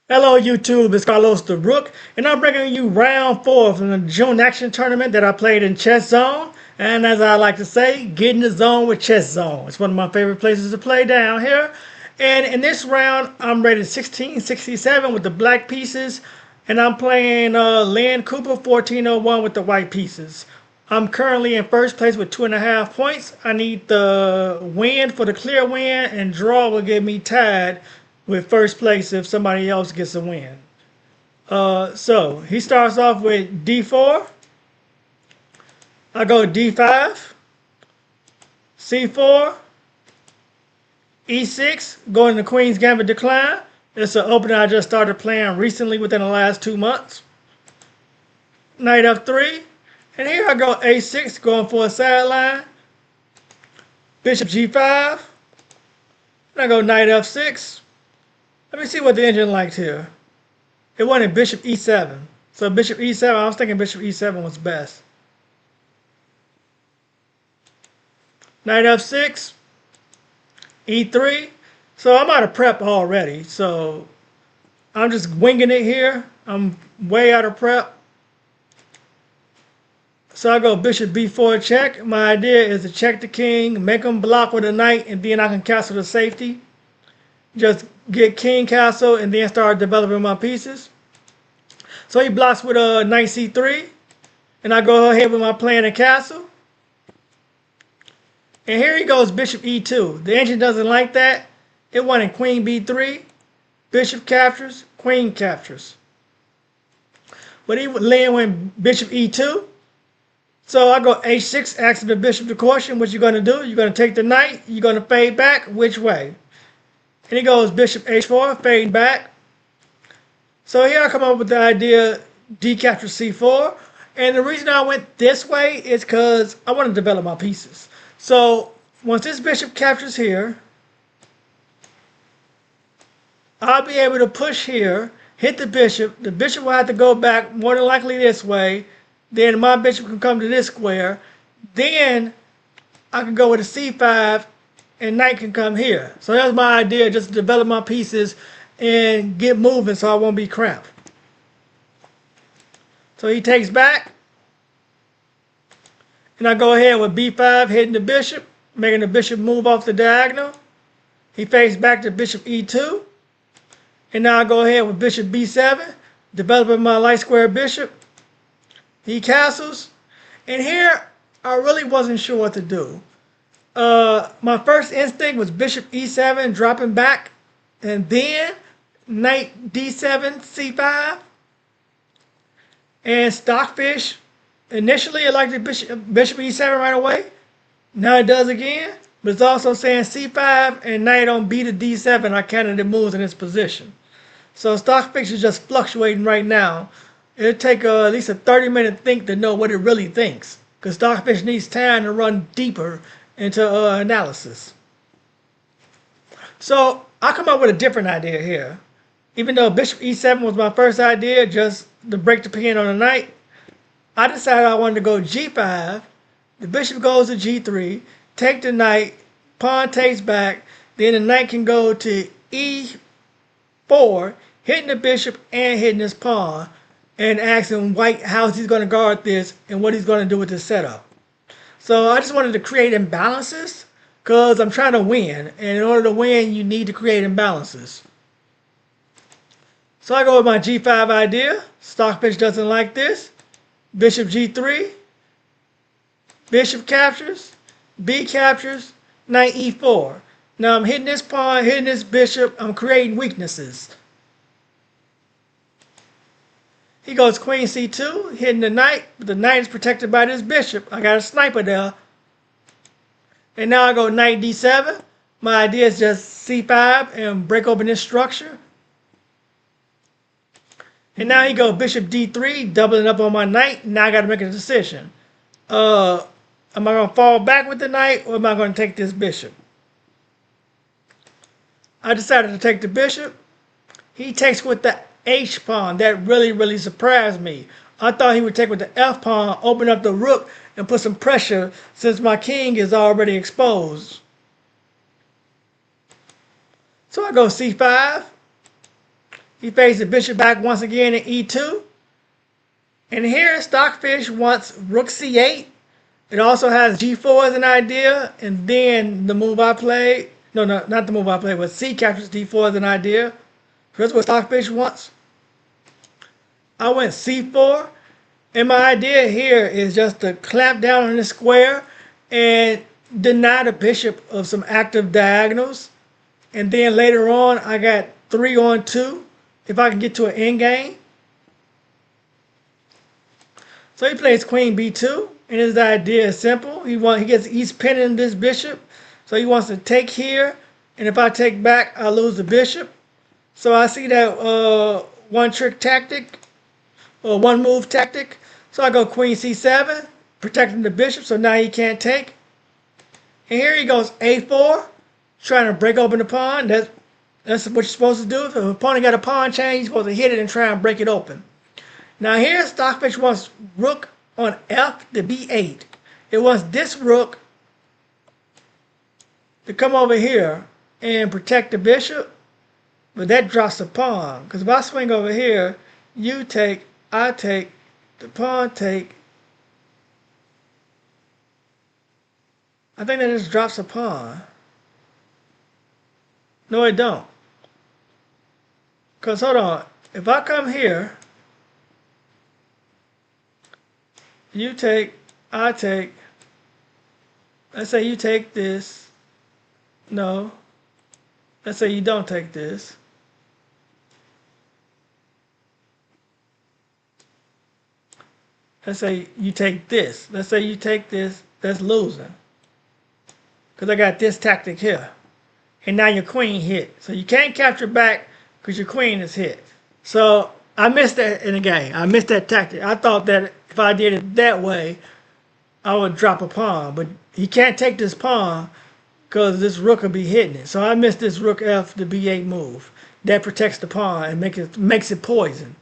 Hello YouTube, it's Carlos the Rook, and I'm bringing you round 4 from the June Action Tournament that I played in Chess Zone. And as I like to say, get in the zone with Chess Zone. It's one of my favorite places to play down here. And in this round, I'm rated 1667 with the black pieces, and I'm playing Land Cooper 1401 with the white pieces. I'm currently in first place with 2.5 points. I need the win for the clear win, and draw will get me tied with first place if somebody else gets a win. So he starts off with d4. I go d5, c4, e6, going to Queen's Gambit decline. It's an opener I just started playing recently within the last 2 months. Knight f3. And here I go a6, going for a sideline. Bishop g5. And I go knight f6. Let me see what the engine liked here. It wanted bishop e7. So bishop e7, I was thinking bishop e7 was best. Knight f6, e3. So I'm out of prep already. So I'm just winging it here. I'm way out of prep. So I go bishop b4 check. My idea is to check the king, make him block with a knight, and then I can castle the safety. Just get king castle and then start developing my pieces. So he blocks with a knight c3, and I go ahead with my plan and castle. And here he goes bishop e2. The engine doesn't like that. It wanted queen b3, bishop captures, queen captures. But he land went bishop e2. So I go h6, asking the bishop to caution. What you going to do? You're going to take the knight. You're going to fade back. Which way? And he goes bishop h4, fading back. So here I come up with the idea d captures c4. And the reason I went this way is because I want to develop my pieces. So once this bishop captures here, I'll be able to push here, hit the bishop. The bishop will have to go back more than likely this way. Then my bishop can come to this square. Then I can go with a c5 and knight can come here. So that's my idea, just to develop my pieces and get moving so I won't be cramped. So he takes back. And I go ahead with b5, hitting the bishop, making the bishop move off the diagonal. He fades back to bishop e2. And now I go ahead with bishop b7, developing my light square bishop. He castles. And here, I really wasn't sure what to do. My first instinct was bishop e7, dropping back. And then knight d7, c5. And Stockfish. Initially, it liked the bishop e7 right away. Now it does again. But it's also saying c5 and knight on b to d7 are candidate moves in this position. So Stockfish is just fluctuating right now. It'll take at least a 30-minute think to know what it really thinks. Because Stockfish needs time to run deeper into analysis. So I come up with a different idea here. Even though bishop e7 was my first idea, just to break the pin on the knight, I decided I wanted to go g5. The bishop goes to g3, take the knight, pawn takes back, then the knight can go to e4, hitting the bishop and hitting his pawn, and asking white how he's going to guard this and what he's going to do with this setup. So I just wanted to create imbalances because I'm trying to win. And in order to win, you need to create imbalances. So I go with my g5 idea. Stockfish doesn't like this. Bishop g3. Bishop captures. B captures. Knight e4. Now I'm hitting this pawn, hitting this bishop. I'm creating weaknesses. He goes queen c2, hitting the knight, but the knight is protected by this bishop. I got a sniper there. And now I go knight d7. My idea is just c5 and break open this structure. And now he goes bishop d3, doubling up on my knight. Now I got to make a decision. Am I going to fall back with the knight or am I going to take this bishop? I decided to take the bishop. He takes with the H pawn. That really surprised me. I thought he would take with the F pawn, open up the rook, and put some pressure since my king is already exposed. So I go c5. He fades the bishop back once again in e2. And here, Stockfish wants rook c8. It also has g4 as an idea. And then the move I played, no, not the move I played, but c captures d4 as an idea. So that's what Stockfish wants. I went c4. And my idea here is just to clamp down on the square and deny the bishop of some active diagonals. And then later on, I got 3 on 2 if I can get to an endgame. So he plays queen b2, and his idea is simple. He's pinning this bishop, so he wants to take here, and if I take back, I lose the bishop. So I see that one trick tactic, or one move tactic. So I go queen c7, protecting the bishop, so now he can't take. And here he goes a4, trying to break open the pawn. That's what you're supposed to do. If an opponent got a pawn chain, you're supposed to hit it and try and break it open. Now here, Stockfish wants rook on f to b8. It wants this rook to come over here and protect the bishop, but that drops the pawn. Because if I swing over here, you take, I take, the pawn take. I think that just drops a pawn. No, it don't. Because hold on, if I come here, you take, I take, let's say you take this, no, let's say you don't take this. Let's say you take this. Let's say you take this, that's losing. Because I got this tactic here. And now your queen hit. So you can't capture back because your queen is hit. So I missed that in the game. I missed that tactic. I thought that if I did it that way, I would drop a pawn. But he can't take this pawn because this rook will be hitting it. So I missed this rook f to b8 move. That protects the pawn and makes it poison.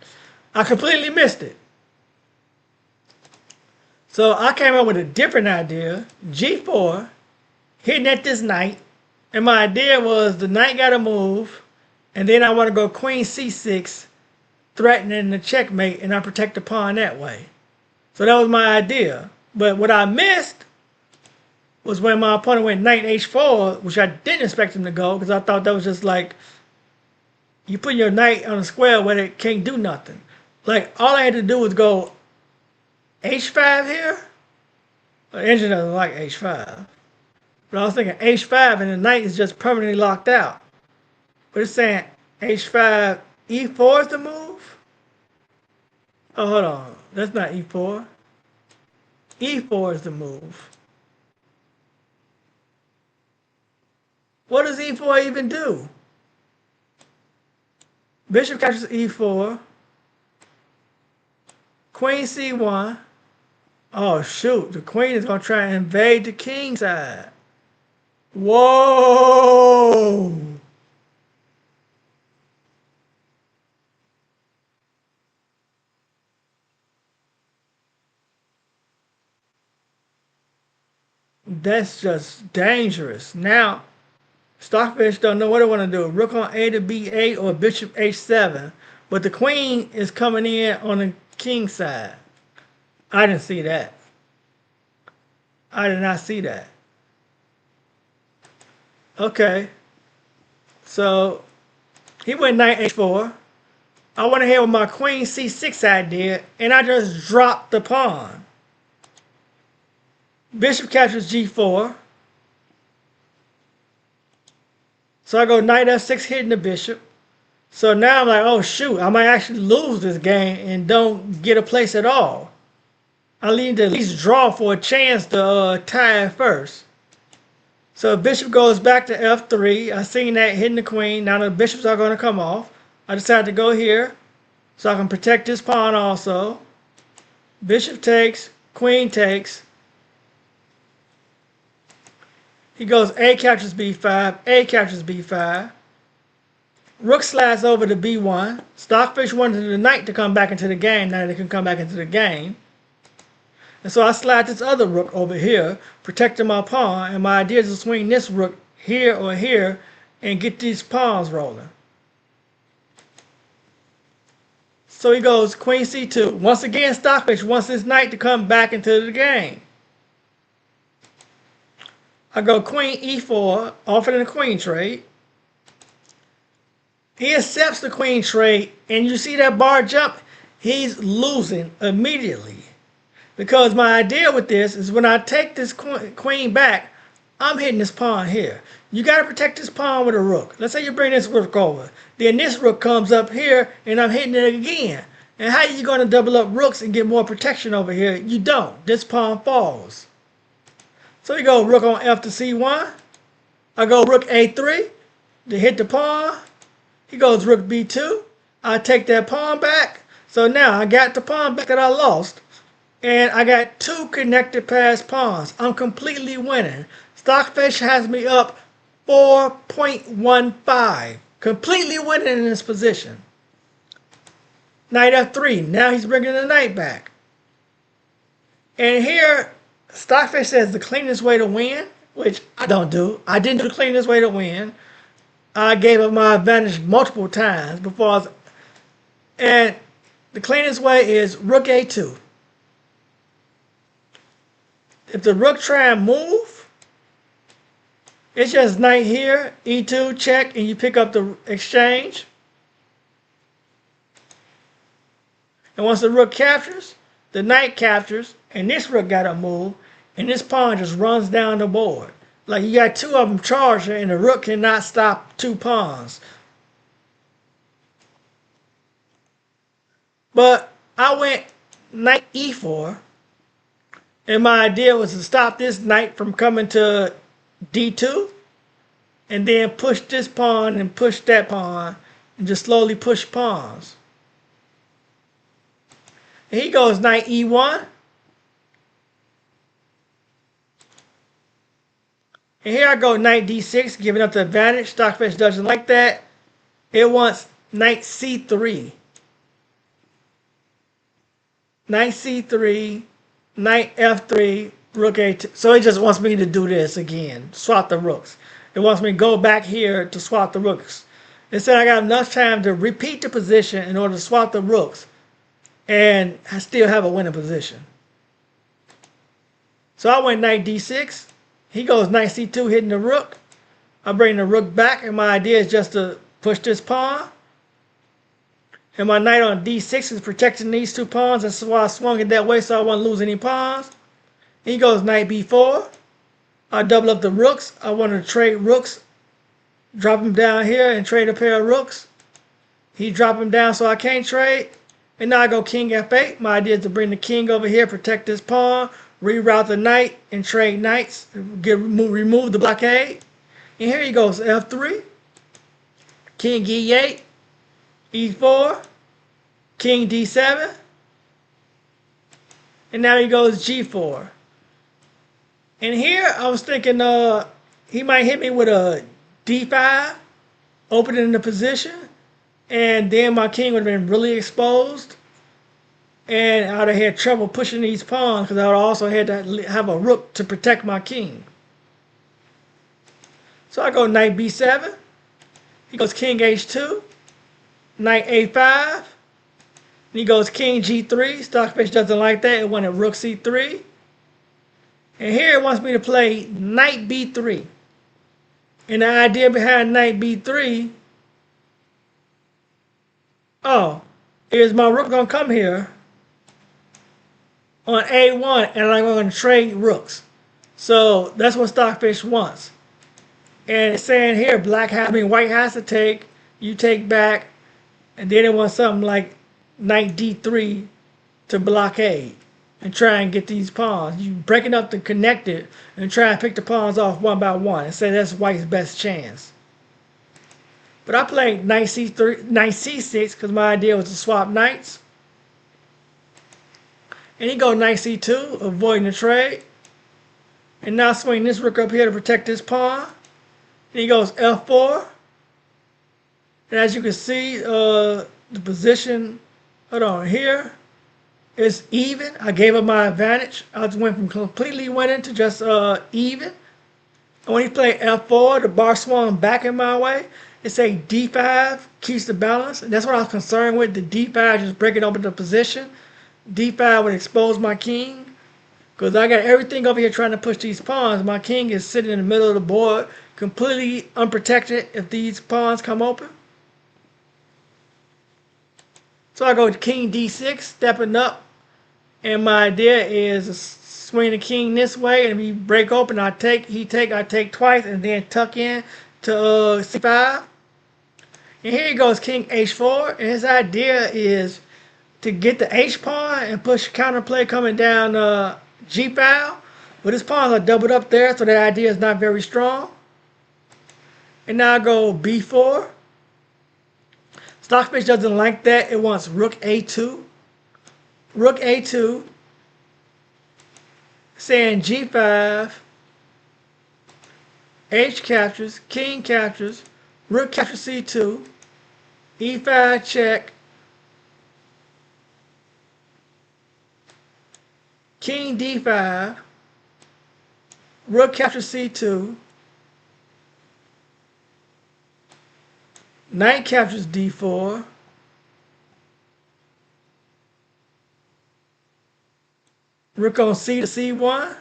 I completely missed it. So I came up with a different idea, g4, hitting at this knight. And my idea was the knight got to move, and then I want to go queen c6, threatening the checkmate, and I protect the pawn that way. So that was my idea. But what I missed was when my opponent went knight h4, which I didn't expect him to go, because I thought that was just like, you put your knight on a square where it can't do nothing. Like, all I had to do was go h5 here. The engine doesn't like h5. But I was thinking h5 and the knight is just permanently locked out. But it's saying h5, e4 is the move? Oh, hold on. That's not e4. e4 is the move. What does e4 even do? Bishop captures e4. Queen c1. Oh, shoot. The queen is going to try and invade the king side. Whoa! That's just dangerous. Now, Stockfish don't know what they want to do. Rook on a to b8 or bishop h7. But the queen is coming in on the king side. I didn't see that. I did not see that. Okay. So, he went knight h4. I went ahead with my queen c6 idea, and I just dropped the pawn. Bishop captures g4. So I go knight f6 hitting the bishop. So now I'm like, oh shoot, I might actually lose this game and don't get a place at all. I need to at least draw for a chance to tie it first. So bishop goes back to f3. I seen that hitting the queen. Now the bishops are going to come off. I decided to go here so I can protect this pawn also. Bishop takes, queen takes. He goes a captures b5, a captures b5. Rook slides over to b1. Stockfish wanted the knight to come back into the game. Now they can come back into the game. And so I slide this other rook over here, protecting my pawn. And my idea is to swing this rook here or here and get these pawns rolling. So he goes queen c2. Once again, Stockfish wants his knight to come back into the game. I go queen e4, offering the queen trade. He accepts the queen trade, and you see that bar jump? He's losing immediately. Because my idea with this is when I take this queen back, I'm hitting this pawn here. You got to protect this pawn with a rook. Let's say you bring this rook over. Then this rook comes up here, and I'm hitting it again. And how are you going to double up rooks and get more protection over here? You don't. This pawn falls. So you go rook on f to c1. I go rook a3 to hit the pawn. He goes rook b2. I take that pawn back. So now I got the pawn back that I lost. And I got two connected passed pawns. I'm completely winning. Stockfish has me up 4.15. Completely winning in this position. Knight f3. Now he's bringing the knight back. And here, Stockfish says the cleanest way to win, which I don't do. I didn't do the cleanest way to win. I gave up my advantage multiple times before. And the cleanest way is rook a2. If the rook try and move, it's just knight here, e2, check, and you pick up the exchange. And once the rook captures, the knight captures, and this rook got to move, and this pawn just runs down the board. Like you got two of them charging, and the rook cannot stop two pawns. But I went knight e4. And my idea was to stop this knight from coming to d2 and then push this pawn and push that pawn and just slowly push pawns. And he goes knight e1. And here I go knight d6, giving up the advantage. Stockfish doesn't like that. It wants knight c3. Knight c3. Knight f3, rook a2. So it just wants me to do this again, swap the rooks. It wants me to go back here to swap the rooks. It said I got enough time to repeat the position in order to swap the rooks, and I still have a winning position. So I went knight d6. He goes knight c2, hitting the rook. I bring the rook back, and my idea is just to push this pawn. And my knight on d6 is protecting these two pawns. That's why I swung it that way so I won't lose any pawns. He goes knight b4. I double up the rooks. I want to trade rooks. Drop them down here and trade a pair of rooks. He dropped them down so I can't trade. And now I go king f8. My idea is to bring the king over here, protect this pawn, reroute the knight, and trade knights. Remove the blockade. And here he goes f3. King e8. e4, king d7, and now he goes g4. And here I was thinking he might hit me with a d5, opening the position, and then my king would have been really exposed, and I would have had trouble pushing these pawns because I would also had to have a rook to protect my king. So I go knight b7, he goes king h2, knight a5, and he goes king g3. Stockfish doesn't like that. It wanted rook c3. And here it wants me to play knight b3. And the idea behind knight b3, is my rook going to come here on a1, and I'm going to trade rooks. So that's what Stockfish wants. And it's saying here, white has to take, you take back, and then it wants something like knight d3 to blockade and try and get these pawns. You breaking up the connected and try and pick the pawns off one by one and say that's white's best chance. But I played knight c3, knight c6 because my idea was to swap knights. And he goes knight c2, avoiding the trade. And now swing this rook up here to protect this pawn. And he goes f4. And as you can see, the position, here is even. I gave up my advantage. I just went from completely winning to just even. And when he played f4, the bar swung back in my way. It say D5 keeps the balance. And that's what I was concerned with. The D5 just breaking open the position. D5 would expose my king. Because I got everything over here trying to push these pawns. My king is sitting in the middle of the board, completely unprotected if these pawns come open. So I go to king D6, stepping up. And my idea is to swing the king this way. And if he break open, I take twice. And then tuck in to C5. And here he goes, king H4. And his idea is to get the H pawn and push counterplay coming down G file. But his pawns are doubled up there, so the idea is not very strong. And now I go B4. Stockfish doesn't like that. It wants rook A2. Rook A2. Saying G5. H captures. King captures. Rook captures C2. E5 check. King D5. Rook captures C2. Knight captures D4. Rook on C to C1.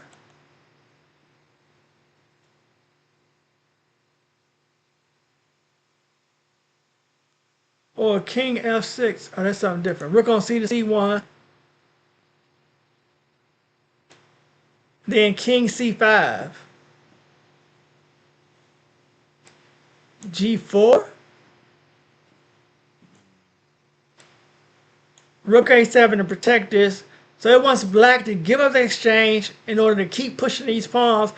Or king F6. Oh, that's something different. Rook on C to C1. Then king C5. G4. Rook A7 to protect this. So it wants black to give up the exchange in order to keep pushing these pawns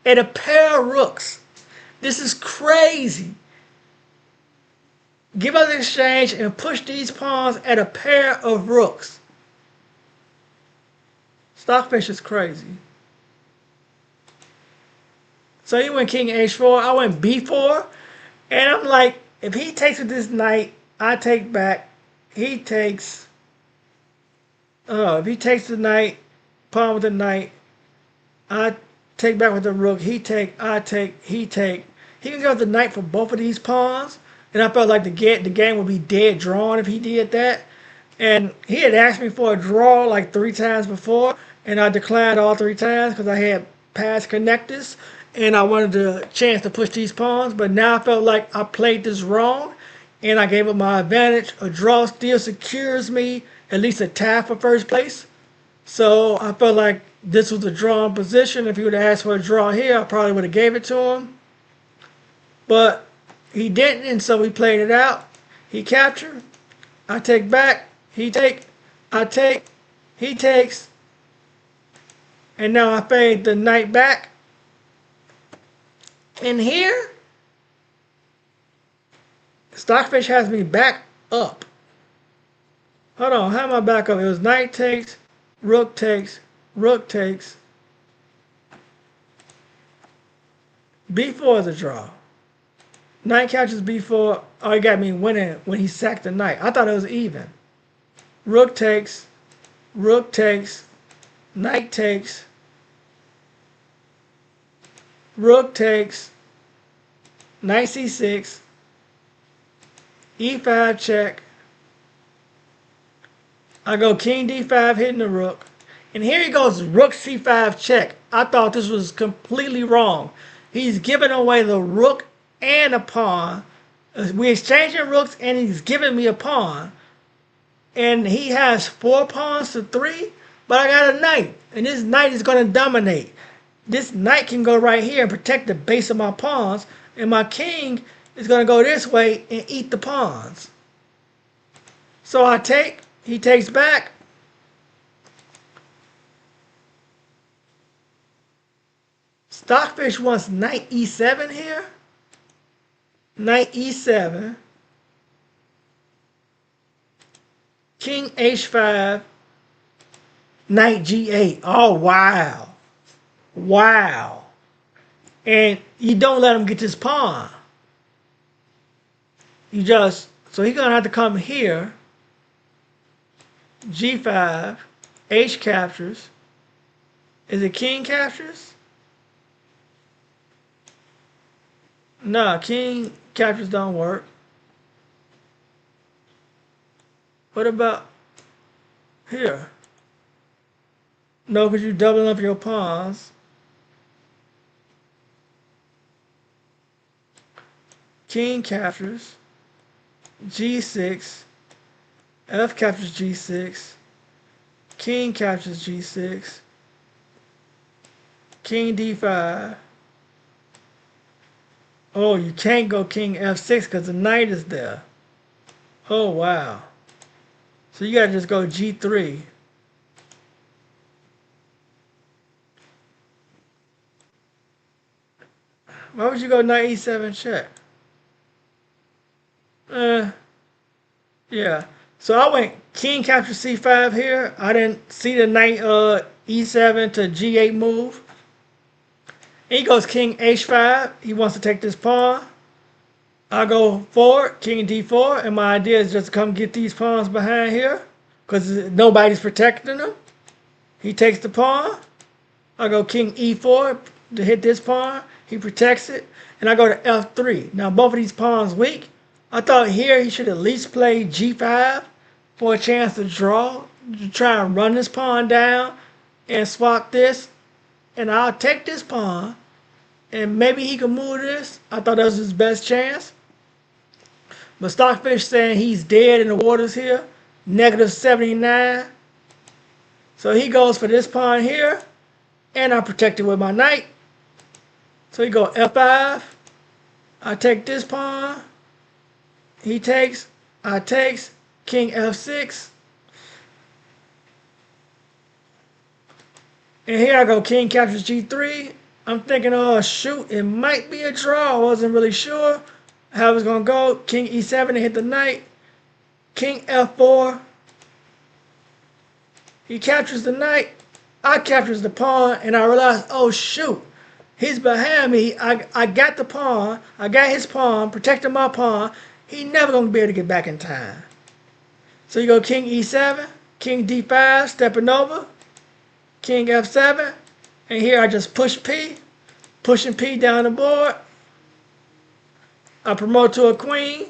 at a pair of rooks. This is crazy. Give up the exchange and push these pawns at a pair of rooks. Stockfish is crazy. So he went king H4. I went B4. And I'm like, if he takes with this knight, I take back. He takes... if he takes the knight, pawn with the knight, I take back with the rook. He take, I take, he take. He can go with the knight for both of these pawns. And I felt like the game would be dead drawn if he did that. And he had asked me for a draw like 3 times before. And I declined all 3 times because I had past connectors. And I wanted the chance to push these pawns. But now I felt like I played this wrong. And I gave up my advantage. A draw still secures me at least a tie for first place. So I felt like this was a drawn position. If he would have asked for a draw here, I probably would have gave it to him. But he didn't, and so we played it out. He captured. I take back. He take. I take. He takes. And now I fade the knight back. And here, Stockfish has me back up. Hold on, how am I back up? It was knight takes, rook takes, rook takes. B4 is a draw. Knight catches B4. Oh, he got me winning when he sacked the knight. I thought it was even. Rook takes, knight takes, rook takes, knight C6, E5 check. I go king D5 hitting the rook. And here he goes rook C5 check. I thought this was completely wrong. He's giving away the rook and a pawn. We're exchanging rooks and he's giving me a pawn. And he has 4 pawns to 3. But I got a knight. And this knight is going to dominate. This knight can go right here and protect the base of my pawns. And my king is going to go this way and eat the pawns. So I take. He takes back. Stockfish wants knight E7 here. Knight E7. King H5. Knight G8. Oh, wow. Wow. And you don't let him get this pawn. You just... So he's going to have to come here. G5, H captures. Is it king captures? No, king captures don't work. What about here? No, because you're doubling up your pawns. King captures. G6. F captures G6. King captures G6. King D5. Oh, you can't go King F6 because the knight is there. Oh, wow. So you gotta just go G3. Why would you go knight E7 check? Yeah. So I went king captures C5 here. I didn't see the knight E7 to G8 move. He goes king H5. He wants to take this pawn. I go forward, king D4, and my idea is just to come get these pawns behind here because nobody's protecting them. He takes the pawn. I go king E4 to hit this pawn. He protects it, and I go to F3. Now both of these pawns weak. I thought here he should at least play G5 for a chance to draw, to try and run this pawn down and swap this, and I'll take this pawn, and maybe he can move this. I thought that was his best chance. But Stockfish saying he's dead in the waters here, negative 79. So he goes for this pawn here, and I'm protected with my knight. So he go F5. I take this pawn. He takes, I takes, king F6. And here I go king captures G3. I'm thinking, oh shoot, it might be a draw. I wasn't really sure how it was going to go. King E7 to hit the knight. King F4. He captures the knight. I captures the pawn, and I realize, oh shoot, he's behind me. I got the pawn. I got his pawn, protecting my pawn. He never going to be able to get back in time. So you go king E7, king D5, stepping over, king F7, and here I just push P, pushing P down the board. I promote to a queen,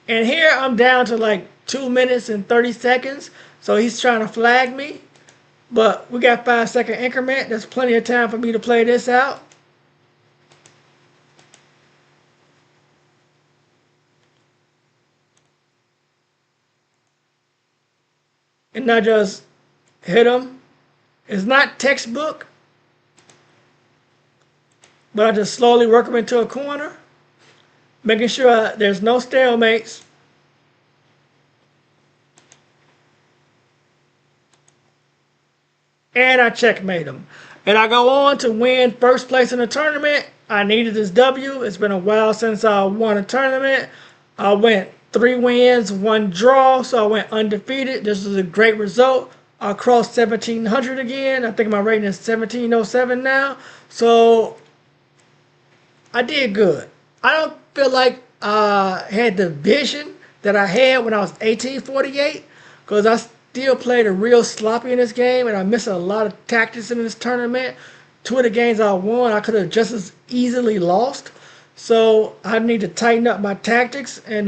and here I'm down to like 2 minutes and 30 seconds, so he's trying to flag me, but we got 5-second increment. There's plenty of time for me to play this out. And I just hit him. It's not textbook, but I just slowly work him into a corner, making sure there's no stalemates. And I checkmate him. And I go on to win first place in the tournament. I needed this W. It's been a while since I won a tournament. I went 3 wins, 1 draw, so I went undefeated. This is a great result. I crossed 1700 again. I think my rating is 1707 now. So I did good. I don't feel like I had the vision that I had when I was 1848, because I still played a real sloppy in this game, and I missed a lot of tactics in this tournament. 2 of the games I won, I could have just as easily lost. So I need to tighten up my tactics and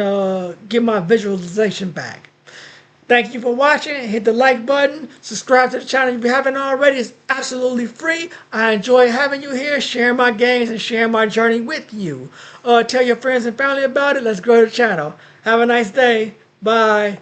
get my visualization back. Thank you for watching. Hit the like button. Subscribe to the channel if you haven't already. It's absolutely free. I enjoy having you here, sharing my games and sharing my journey with you. Tell your friends and family about it. Let's grow the channel. Have a nice day. Bye.